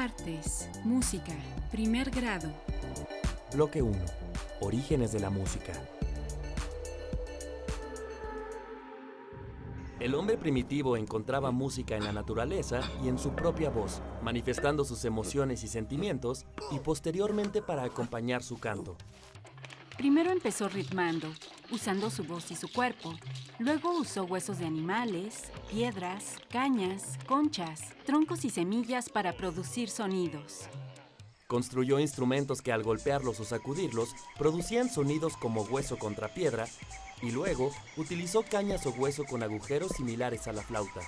Artes, música, primer grado. Bloque 1. Orígenes de la música. El hombre primitivo encontraba música en la naturaleza y en su propia voz, manifestando sus emociones y sentimientos, y posteriormente para acompañar su canto. Primero empezó ritmando, usando su voz y su cuerpo. Luego usó huesos de animales, piedras, cañas, conchas, troncos y semillas para producir sonidos. Construyó instrumentos que al golpearlos o sacudirlos producían sonidos como hueso contra piedra, y luego utilizó cañas o hueso con agujeros similares a la flauta.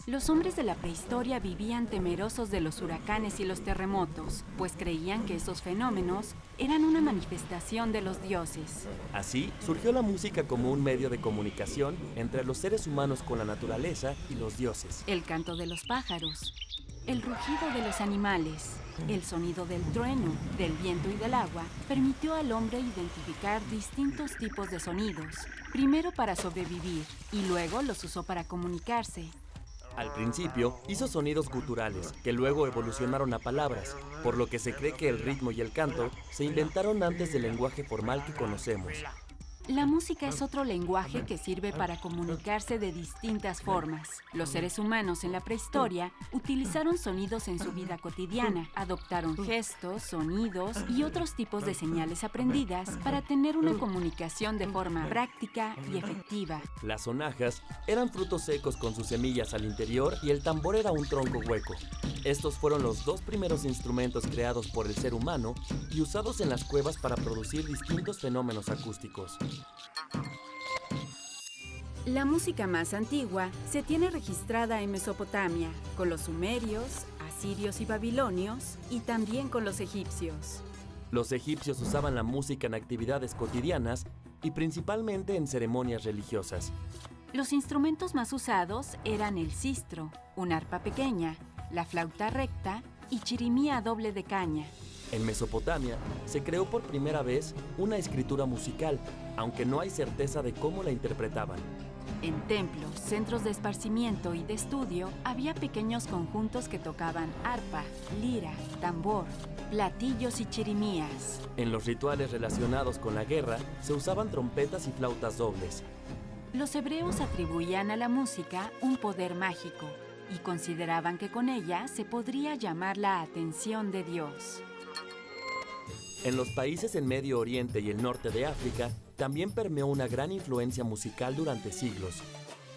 Los hombres de la prehistoria vivían temerosos de los huracanes y los terremotos, pues creían que esos fenómenos eran una manifestación de los dioses. Así surgió la música como un medio de comunicación entre los seres humanos con la naturaleza y los dioses. El canto de los pájaros, el rugido de los animales, el sonido del trueno, del viento y del agua permitió al hombre identificar distintos tipos de sonidos, primero para sobrevivir y luego los usó para comunicarse. Al principio hizo sonidos guturales, que luego evolucionaron a palabras, por lo que se cree que el ritmo y el canto se inventaron antes del lenguaje formal que conocemos. La música es otro lenguaje que sirve para comunicarse de distintas formas. Los seres humanos en la prehistoria utilizaron sonidos en su vida cotidiana, adoptaron gestos, sonidos y otros tipos de señales aprendidas para tener una comunicación de forma práctica y efectiva. Las sonajas eran frutos secos con sus semillas al interior y el tambor era un tronco hueco. Estos fueron los dos primeros instrumentos creados por el ser humano y usados en las cuevas para producir distintos fenómenos acústicos. La música más antigua se tiene registrada en Mesopotamia, con los sumerios, asirios y babilonios, y también con los egipcios. Los egipcios usaban la música en actividades cotidianas y principalmente en ceremonias religiosas. Los instrumentos más usados eran el sistro, una arpa pequeña, la flauta recta y chirimía doble de caña. En Mesopotamia se creó por primera vez una escritura musical, aunque no hay certeza de cómo la interpretaban. En templos, centros de esparcimiento y de estudio, había pequeños conjuntos que tocaban arpa, lira, tambor, platillos y chirimías. En los rituales relacionados con la guerra se usaban trompetas y flautas dobles. Los hebreos atribuían a la música un poder mágico y consideraban que con ella se podría llamar la atención de Dios. En los países en Medio Oriente y el norte de África también permeó una gran influencia musical durante siglos.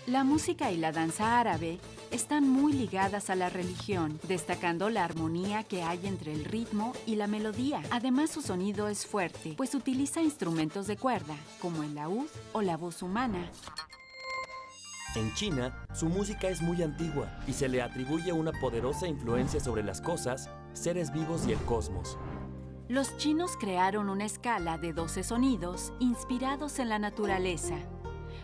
La música y la danza árabe están muy ligadas a la religión, destacando la armonía que hay entre el ritmo y la melodía. Además, su sonido es fuerte, pues utiliza instrumentos de cuerda, como el laúd o la voz humana. En China, su música es muy antigua y se le atribuye una poderosa influencia sobre las cosas, seres vivos y el cosmos. Los chinos crearon una escala de 12 sonidos inspirados en la naturaleza.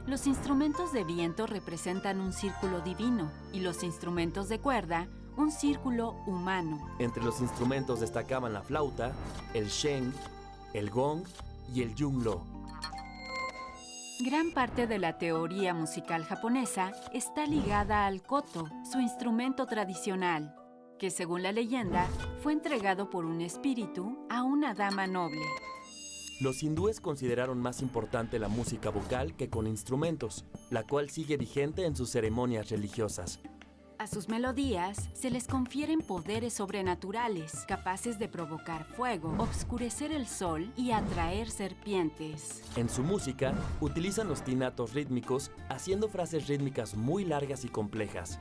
Los instrumentos de viento representan un círculo divino y los instrumentos de cuerda, un círculo humano. Entre los instrumentos destacaban la flauta, el sheng, el gong y el yunlo. Gran parte de la teoría musical japonesa está ligada al koto, su instrumento tradicional, que según la leyenda fue entregado por un espíritu a una dama noble. Los hindúes consideraron más importante la música vocal que con instrumentos, la cual sigue vigente en sus ceremonias religiosas. A sus melodías se les confieren poderes sobrenaturales, capaces de provocar fuego, obscurecer el sol y atraer serpientes. En su música, utilizan los tinatos rítmicos, haciendo frases rítmicas muy largas y complejas.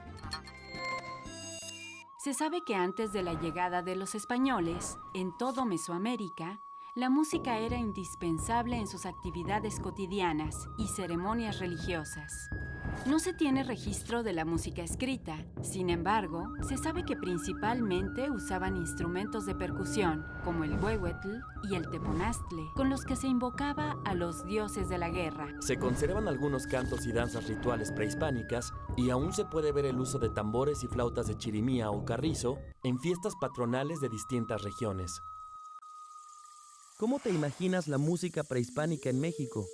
Se sabe que antes de la llegada de los españoles, en todo Mesoamérica, la música era indispensable en sus actividades cotidianas y ceremonias religiosas. No se tiene registro de la música escrita, sin embargo, se sabe que principalmente usaban instrumentos de percusión, como el huehuetl y el teponaztle, con los que se invocaba a los dioses de la guerra. Se conservan algunos cantos y danzas rituales prehispánicas y aún se puede ver el uso de tambores y flautas de chirimía o carrizo en fiestas patronales de distintas regiones. ¿Cómo te imaginas la música prehispánica en México?